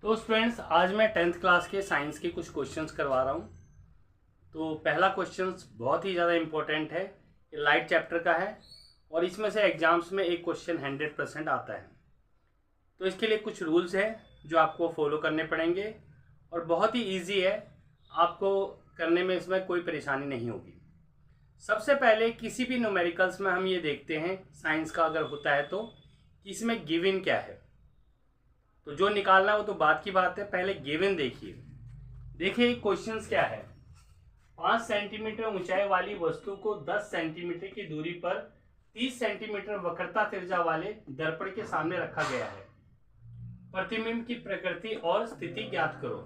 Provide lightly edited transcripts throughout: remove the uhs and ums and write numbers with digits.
तो स्टूडेंट्स, आज मैं 10th क्लास के साइंस के कुछ क्वेश्चंस करवा रहा हूँ। तो पहला क्वेश्चंस बहुत ही ज़्यादा इम्पोर्टेंट है, ये लाइट चैप्टर का है और इसमें से एग्जाम्स में एक क्वेश्चन 100% आता है। तो इसके लिए कुछ रूल्स है जो आपको फॉलो करने पड़ेंगे और बहुत ही ईजी है, आपको करने में इसमें कोई परेशानी नहीं होगी। सबसे पहले किसी भी न्यूमेरिकल्स में हम ये देखते हैं, साइंस का अगर होता है तो इसमें गिवन क्या है। तो जो निकालना है वो तो बात की बात है, पहले गिवन देखिए क्वेश्चंस क्या है। 5 सेंटीमीटर ऊंचाई वाली वस्तु को 10 सेंटीमीटर की दूरी पर 30 सेंटीमीटर वक्रता त्रिज्या वाले दर्पण के सामने रखा गया है। प्रतिबिंब की प्रकृति और स्थिति ज्ञात करो।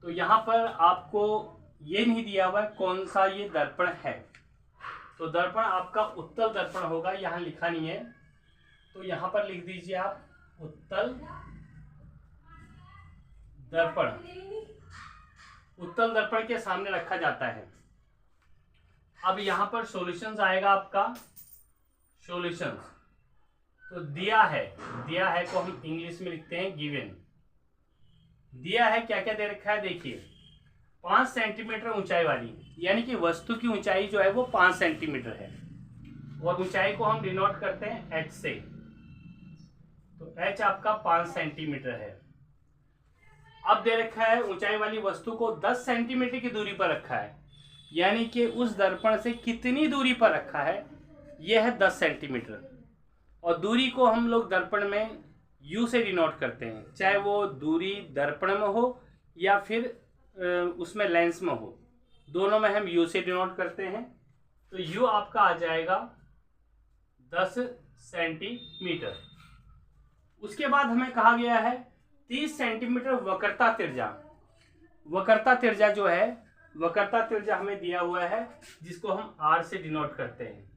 तो यहाँ पर आपको ये नहीं दिया हुआ कौन सा ये दर्पण है, तो दर्पण आपका उत्तल दर्पण होगा, यहाँ लिखा नहीं है तो यहाँ पर लिख दीजिए आप उत्तल दर्पण। उत्तल दर्पण के सामने रखा जाता है। अब यहाँ पर सॉल्यूशंस आएगा आपका, सॉल्यूशंस तो दिया है को हम इंग्लिश में लिखते हैं गिवन। दिया है क्या क्या दे रखा है, देखिए 5 सेंटीमीटर ऊंचाई वाली, यानी कि वस्तु की ऊंचाई जो है वो 5 सेंटीमीटर है और ऊंचाई को हम डिनोट करते हैं h से। तो h आपका 5 सेंटीमीटर है। अब दे रखा है ऊंचाई वाली वस्तु को 10 सेंटीमीटर की दूरी पर रखा है, यानी कि उस दर्पण से कितनी दूरी पर रखा है, यह है 10 सेंटीमीटर। और दूरी को हम लोग दर्पण में u से डिनोट करते हैं, चाहे वो दूरी दर्पण में हो या फिर उसमें लेंस में हो, दोनों में हम u से डिनोट करते हैं। तो u आपका आ जाएगा 10 सेंटीमीटर। उसके बाद हमें कहा गया है 30 सेंटीमीटर वक्रता त्रिज्या। वक्रता त्रिज्या जो है, वक्रता त्रिज्या हमें दिया हुआ है जिसको हम r से डिनोट करते हैं,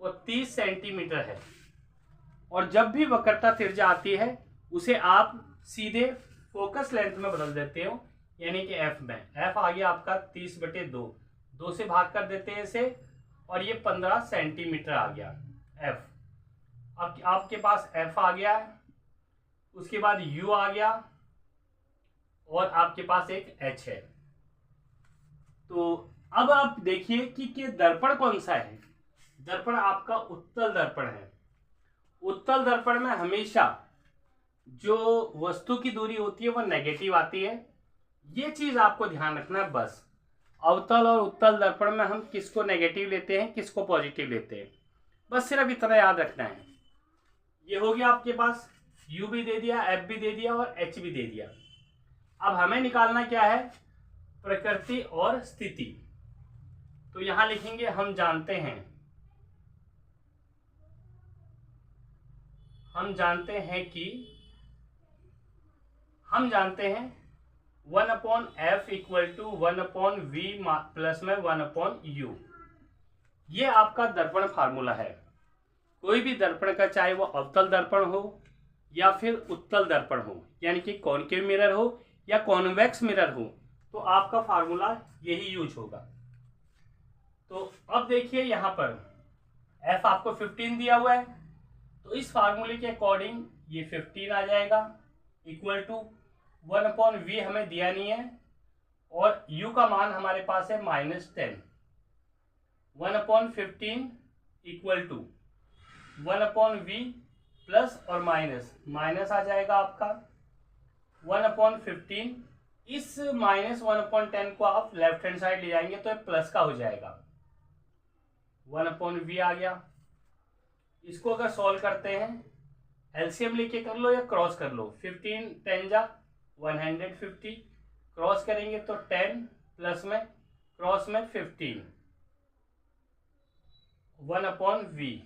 वो 30 सेंटीमीटर है। और जब भी वक्रता त्रिज्या आती है उसे आप सीधे फोकस लेंथ में बदल देते हो, यानी कि f में। f आ गया आपका 30/2, 2 से भाग कर देते हैं इसे और ये 15 सेंटीमीटर आ गया f। अब आपके पास f आ गया है, उसके बाद u आ गया और आपके पास एक h है। तो अब आप देखिए कि दर्पण कौन सा है। दर्पण आपका उत्तल दर्पण है। उत्तल दर्पण में हमेशा जो वस्तु की दूरी होती है वो नेगेटिव आती है, ये चीज आपको ध्यान रखना है बस। अवतल और उत्तल दर्पण में हम किसको नेगेटिव लेते हैं, किसको पॉजिटिव लेते हैं, बस सिर्फ इतना याद रखना है। ये हो गया आपके पास, u भी दे दिया, f भी दे दिया और h भी दे दिया। अब हमें निकालना क्या है, प्रकृति और स्थिति। तो यहां लिखेंगे हम जानते हैं हम जानते हैं 1/f equal to 1/v plus में 1/u। ये आपका दर्पण फार्मूला है। कोई भी दर्पण का, चाहे वो अवतल दर्पण हो या फिर उत्तल दर्पण हो, यानी कि कॉनकेव मिरर हो या कॉन्वेक्स मिरर हो, तो आपका फार्मूला यही यूज होगा। तो अब देखिए यहाँ पर f आपको 15 दिया हुआ है, तो इस फार्मूले के अकॉर्डिंग ये 15 आ जाएगा इक्वल टू 1/v हमें दिया नहीं है और u का मान हमारे पास है -10। 1/15 इक्वल टू 1/v प्लस और माइनस आ जाएगा आपका 1/15। इस -1/10 को आप लेफ्ट हैंड साइड ले जाएंगे तो प्लस का हो जाएगा, 1/v आ गया। इसको अगर सॉल्व करते हैं, एलसीएम लेके कर लो या क्रॉस कर लो, 15 10 जा 150, क्रॉस करेंगे तो 10 प्लस में क्रॉस में 15, 1/v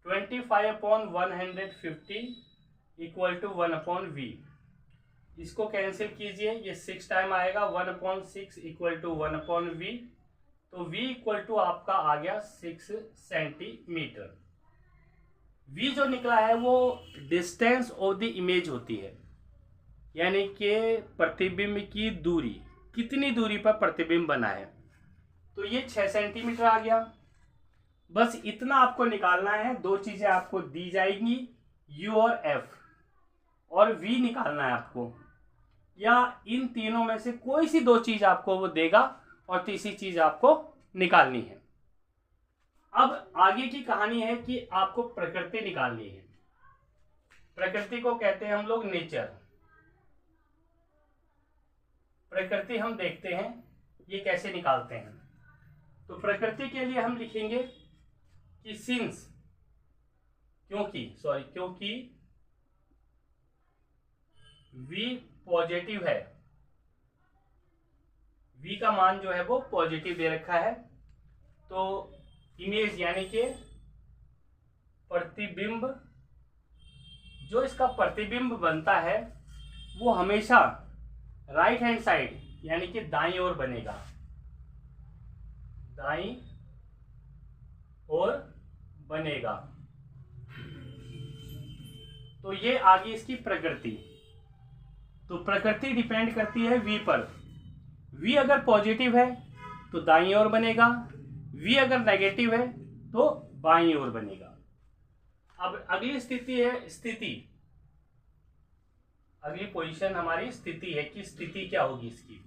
25/150 इक्वल टू 1/v। इसको कैंसिल कीजिए, ये 6 टाइम आएगा, 1/6 इक्वल टू 1/v। तो v इक्वल टू आपका आ गया 6 सेंटीमीटर। v जो निकला है वो डिस्टेंस ऑफ द इमेज होती है, यानी कि प्रतिबिंब की दूरी, कितनी दूरी पर प्रतिबिंब बना है। तो ये 6 सेंटीमीटर आ गया। बस इतना आपको निकालना है। दो चीजें आपको दी जाएंगी, u और f। और वी निकालना है आपको, या इन तीनों में से कोई सी दो चीज आपको वो देगा और तीसरी चीज आपको निकालनी है। अब आगे की कहानी है कि आपको प्रकृति निकालनी है। प्रकृति को कहते हैं हम लोग नेचर। प्रकृति हम देखते हैं ये कैसे निकालते हैं। तो प्रकृति के लिए हम लिखेंगे कि सिंस, क्योंकि v पॉजिटिव है, v का मान जो है वो पॉजिटिव दे रखा है, तो इमेज यानी कि प्रतिबिंब, जो इसका प्रतिबिंब बनता है वो हमेशा राइट हैंड साइड यानी कि दाईं ओर बनेगा, दाईं ओर बनेगा। तो ये आगे इसकी प्रकृति। तो प्रकृति डिपेंड करती है v पर। v अगर पॉजिटिव है तो दाईं ओर बनेगा, v अगर नेगेटिव है तो बाईं ओर बनेगा। अब अगली स्थिति है स्थिति। अगली पोजीशन हमारी स्थिति है कि स्थिति क्या होगी इसकी।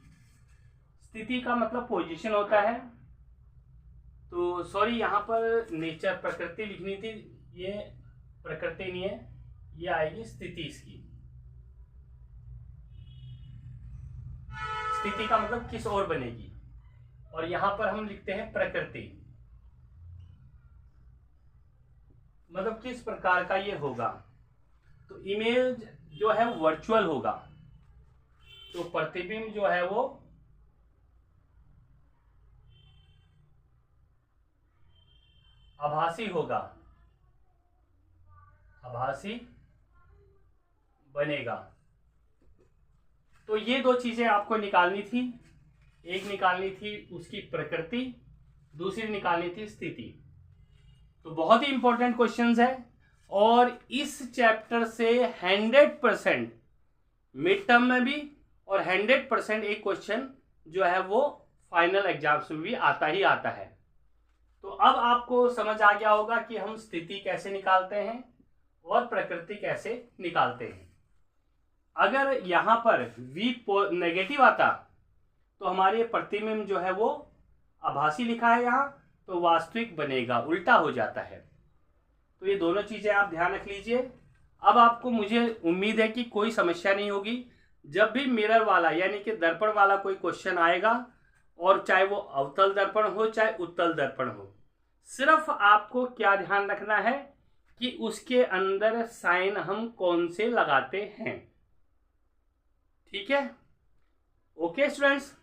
स्थिति का मतलब पोजीशन होता है। तो सॉरी, यहाँ पर नेचर प्रकृति लिखनी थी, ये प्रकृति नहीं है, ये आएगी स्थिति इसकी। स्थिति का मतलब किस ओर बनेगी, और यहां पर हम लिखते हैं प्रकृति, मतलब किस प्रकार का ये होगा। तो इमेज जो है वर्चुअल होगा, तो प्रतिबिंब जो है वो आभासी होगा, आभासी बनेगा। तो ये दो चीजें आपको निकालनी थी। एक निकालनी थी उसकी प्रकृति, दूसरी निकालनी थी स्थिति। तो बहुत ही इंपॉर्टेंट क्वेश्चंस है, और इस चैप्टर से 100% मिड टर्म में भी और 100% एक क्वेश्चन जो है वो फाइनल एग्जाम्स में भी आता ही आता है। तो अब आपको समझ आ गया होगा कि हम स्थिति कैसे निकालते हैं और प्रकृति कैसे निकालते हैं। अगर यहाँ पर v नेगेटिव आता तो हमारे प्रतिबिंब जो है वो आभासी लिखा है यहाँ, तो वास्तविक बनेगा, उल्टा हो जाता है। तो ये दोनों चीजें आप ध्यान रख लीजिए। अब आपको, मुझे उम्मीद है कि कोई समस्या नहीं होगी। जब भी मिरर वाला यानी कि दर्पण वाला कोई क्वेश्चन आएगा, और चाहे वो अवतल दर्पण हो चाहे उत्तल दर्पण हो, सिर्फ आपको क्या ध्यान रखना है कि उसके अंदर साइन हम कौन से लगाते हैं। ठीक है, ओके स्टूडेंट्स।